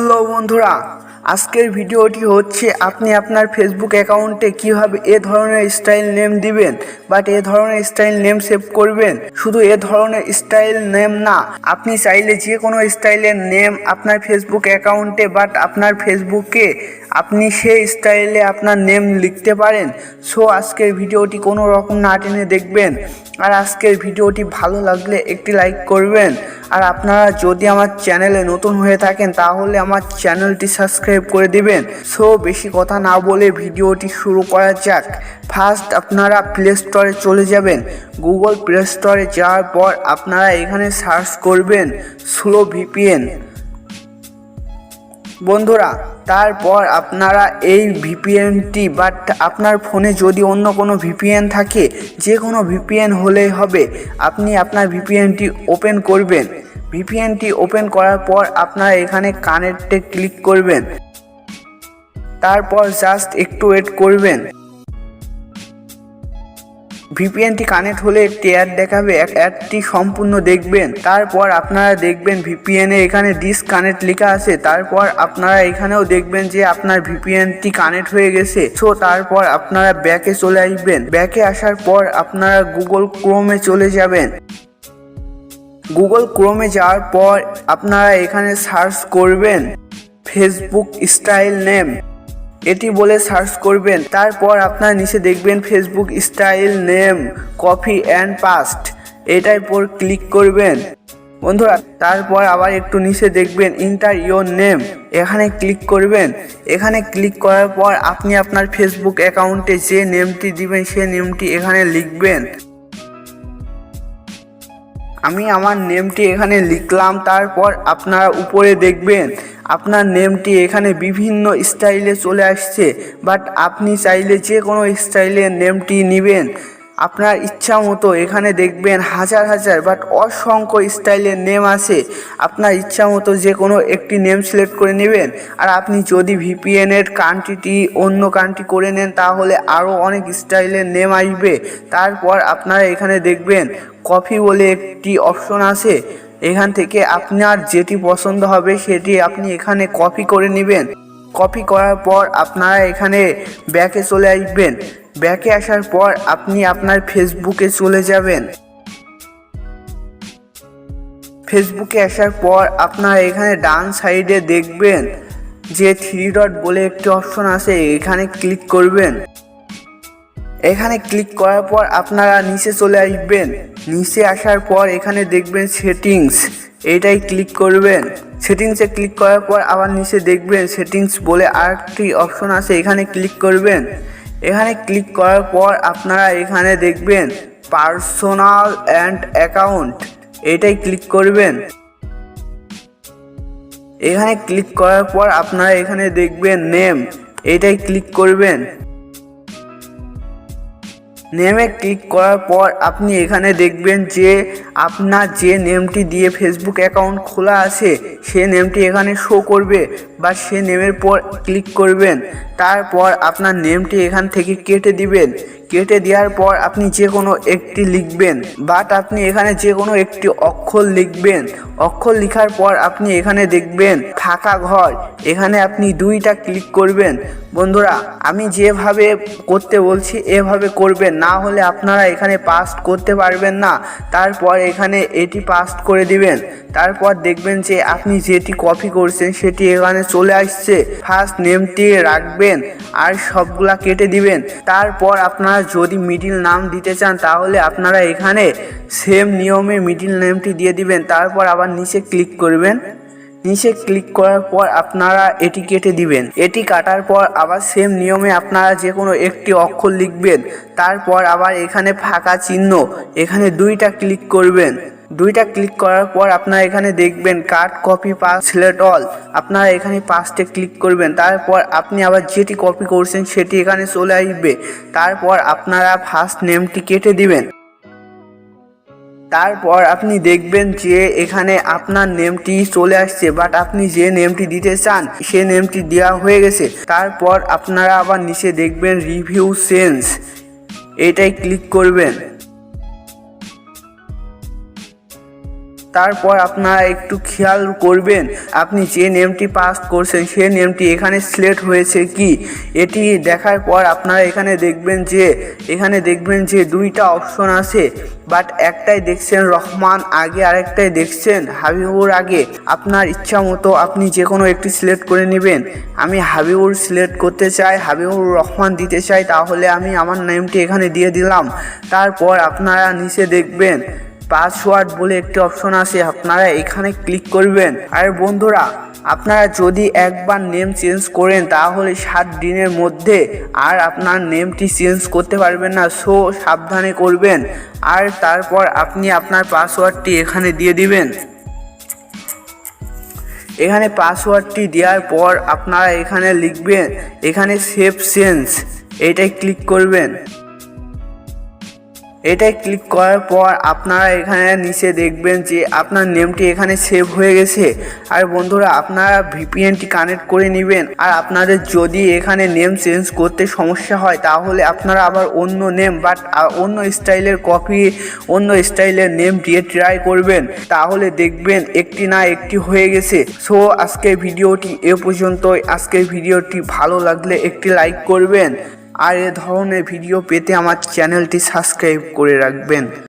Hello বন্ধুরা, আজকের ভিডিওটি হচ্ছে আপনি আপনার ফেসবুক অ্যাকাউন্টে কিভাবে এ ধরনের স্টাইল নেম দিবেন বাট এ ধরনের স্টাইল নেম সেভ করবেন। শুধু এ ধরনের স্টাইল নেম না, আপনি চাইলে যে কোনো স্টাইলের নেম আপনার ফেসবুক অ্যাকাউন্টে বাট আপনার ফেসবুকে আপনি সেই স্টাইলে আপনার নেম লিখতে পারেন। সো আজকের ভিডিওটি কোনো রকম না টেনে দেখবেন, আর আজকের ভিডিওটি ভালো লাগলে একটি লাইক করবেন। আর আপনারা যদি আমার চ্যানেলে নতুন হয়ে থাকেন তাহলে আমার চ্যানেলটি সাবস্ক্রাইব করে দিবেন। সো বেশি কথা না বলে ভিডিওটি শুরু করা যাক। ফার্স্ট আপনারা প্লে স্টোরে চলে যাবেন। গুগল প্লে স্টোরে যাওয়ার পর আপনারা এখানে সার্চ করবেন স্লো ভিপিএন। বন্ধুরা, তারপর আপনারা এই ভিপিএনটি বাট আপনার ফোনে যদি অন্য কোনো ভিপিএন থাকে, যে কোনো ভিপিএন হলেই হবে, আপনি আপনার ভিপিএনটি ওপেন করবেন। ভিপিএনটি ওপেন করার পর আপনারা এখানে কানেক্টে ক্লিক করবেন। তারপর জাস্ট একটু ওয়েট করবেন। ভিপিএনটি কানেক্ট হলে একটি অ্যাড দেখাবে, অ্যাডটি সম্পূর্ণ দেখবেন। তারপর আপনারা দেখবেন ভিপিএনে এখানে ডিসকানেক্ট লেখা আছে। তারপর আপনারা এখানেও দেখবেন যে আপনার ভিপিএনটি কানেক্ট হয়ে গেছে। সো তারপর আপনারা ব্যাকে চলে আসবেন। ব্যাকে আসার পর আপনারা গুগল ক্রোমে চলে যাবেন। গুগল ক্রোমে যাওয়ার পর আপনারা এখানে সার্চ করবেন ফেসবুক স্টাইল নেম, এটি বলে সার্চ করবেন। তারপর আপনারা নিচে দেখবেন Facebook style name copy and past, এটার পর ক্লিক করবেন বন্ধুরা। তারপর আবার একটু নিচে দেখবেন ইন্টার ইওর নেম, এখানে ক্লিক করবেন। এখানে ক্লিক করার পর আপনি আপনার ফেসবুক অ্যাকাউন্টে যে নেমটি দিবেন সেই নেমটি এখানে লিখবেন। আমি আমার নেমটি এখানে লিখলাম। তারপর আপনারা উপরে দেখবেন আপনার নেমটি এখানে বিভিন্ন স্টাইলে চলে আসছে, বাট আপনি চাইলে যে কোনো স্টাইলের নেমটি নেবেন আপনার ইচ্ছা মতো। এখানে দেখবেন হাজার হাজার বাট অসংখ্য স্টাইলের নেম আছে। আপনার ইচ্ছা মতো যে কোনো একটি নেম সিলেক্ট করে নেবেন। আর আপনি যদি ভিপিএনের কান্ট্রিটি অন্য কান্ট্রি করে নেন তাহলে আরও অনেক স্টাইলের নেম আসবে। তারপর আপনারা এখানে দেখবেন কপি বলে একটি অপশন আছে, এখান থেকে আপনার যেটি পছন্দ হবে সেটি আপনি এখানে কপি করে নেবেন। কপি করার পর আপনারা এখানে ব্যাকে চলে আসবেন। ব্যাকে আসার পর আপনি আপনার ফেসবুকে চলে যাবেন। ফেসবুকে আসার পর আপনারা এখানে ডান সাইডে দেখবেন যে 3 ডট বলে একটি অপশন আছে, এখানে ক্লিক করবেন। এখানে ক্লিক করার পর আপনারা নিচে চলে আসবেন। নিচে আসার পর এখানে দেখবেন সেটিংস, এইটাই ক্লিক করবেন। সেটিংসে ক্লিক করার পর আবার নিচে দেখবেন সেটিংস বলে আরেকটি অপশন আছে, এখানে ক্লিক করবেন। এখানে ক্লিক করার পর আপনারা এখানে দেখবেন পার্সোনাল অ্যান্ড অ্যাকাউন্ট, এইটাই ক্লিক করবেন। এখানে ক্লিক করার পর আপনারা এখানে দেখবেন নেম, এইটাই ক্লিক করবেন। নেমে ক্লিক করার পর আপনি এখানে দেখবেন যে আপনার যে নেমটি দিয়ে ফেসবুক অ্যাকাউন্ট খোলা আছে সে নেমটি এখানে শো করবে, বা সে নেমের পর ক্লিক করবেন। তারপর আপনার নেমটি এখান থেকে কেটে দিবেন। কেটে দেওয়ার পর আপনি যে কোনো একটি লিখবেন, বাট আপনি এখানে যে কোনো একটি অক্ষর লিখবেন। অক্ষর লেখার পর আপনি এখানে দেখবেন ফাঁকা ঘর, এখানে আপনি 2টা ক্লিক করবেন। বন্ধুরা, আমি যেভাবে করতে বলছি এভাবে করবেন, না হলে আপনারা এখানে পাস্ট করতে পারবেন না। তারপর এখানে এটি পাস্ট করে দিবেন। তারপর দেখবেন যে আপনি যেটি কপি করছেন সেটি এখানে চলে আসছে। ফার্স্ট নেমটি রাখবেন আর সবগুলা কেটে দিবেন। তারপর আপনারা যদি মিডিল নাম দিতে চান তাহলে আপনারা এখানে সেম নিয়মে মিডিল নেমটি দিয়ে দিবেন। তারপর আবার নিচে ক্লিক করবেন। নিচে ক্লিক করার পর আপনারা এটি কেটে দিবেন। এটি কাটার পর আবার সেম নিয়মে আপনারা যে কোনো একটি অক্ষর লিখবেন। তারপর আবার এখানে ফাঁকা চিহ্ন, এখানে 2টা ক্লিক করবেন। 2টা ক্লিক করার পর আপনারা এখানে দেখবেন cut copy past select all, আপনারা এখানে পাস্টে ক্লিক করবেন। তারপর আপনি আবার যেটি কপি করছেন সেটি এখানে চলে আসবে। তারপর আপনারা ফার্স্ট নেমটি কেটে দিবেন। তারপর আপনি দেখবেন যে এখানে আপনার নেমটি চলে আসছে, বাট আপনি যে নেমটি দিতে চান সে নেমটি দেওয়া হয়ে গেছে। তারপর আপনারা আবার নিচে দেখবেন রিভিউ চেঞ্জ, এইটাই ক্লিক করবেন। তারপর আপনারা একটু খেয়াল করবেন আপনি যে নেমটি পাস করছেন সেই নেমটি এখানে সিলেক্ট হয়েছে কি। এটি দেখার পর আপনারা এখানে দেখবেন যে দুইটা অপশন আছে, বাট একটাই দেখছেন রহমান আগে, আরেকটাই দেখছেন হাবিবুর আগে। আপনার ইচ্ছা মতো আপনি যে কোনো একটি সিলেক্ট করে নেবেন। আমি হাবিবুর সিলেক্ট করতে চাই, হাবিবুর রহমান দিতে চাই, তাহলে আমি আমার নেমটি এখানে দিয়ে দিলাম। তারপর আপনারা নিচে দেখবেন পাসওয়ার্ড বলে একটি অপশন আছে, আপনারা এখানে ক্লিক করবেন। আর বন্ধুরা, আপনারা যদি একবার নেম চেঞ্জ করেন তাহলে 7 দিনের মধ্যে আর আপনার নেমটি চেঞ্জ করতে পারবেন না, সো সাবধানে করবেন। আর তারপর আপনি আপনার পাসওয়ার্ডটি এখানে দিয়ে দিবেন। এখানে পাসওয়ার্ডটি দেওয়ার পর আপনারা এখানে লিখবেন, এখানে সেভ চেঞ্জ, এইটাই ক্লিক করবেন। এটাই ক্লিক করার পর আপনারা এখানে নিচে দেখবেন যে আপনার নেমটি এখানে সেভ হয়ে গেছে। আর বন্ধুরা, আপনারা ভিপিএনটি কানেক্ট করে নেবেন। আর আপনাদের যদি এখানে নেম চেঞ্জ করতে সমস্যা হয় তাহলে আপনারা আবার অন্য নেম অন্য স্টাইলের অন্য স্টাইলের নেম দিয়ে ট্রাই করবেন, তাহলে দেখবেন একটি না একটি হয়ে গেছে। সো আজকের ভিডিওটি এ পর্যন্তই। আজকের ভিডিওটি ভালো লাগলে একটি লাইক করবেন, আর এ ধরনের ভিডিও পেতে আমার চ্যানেলটি সাবস্ক্রাইব করে রাখবেন।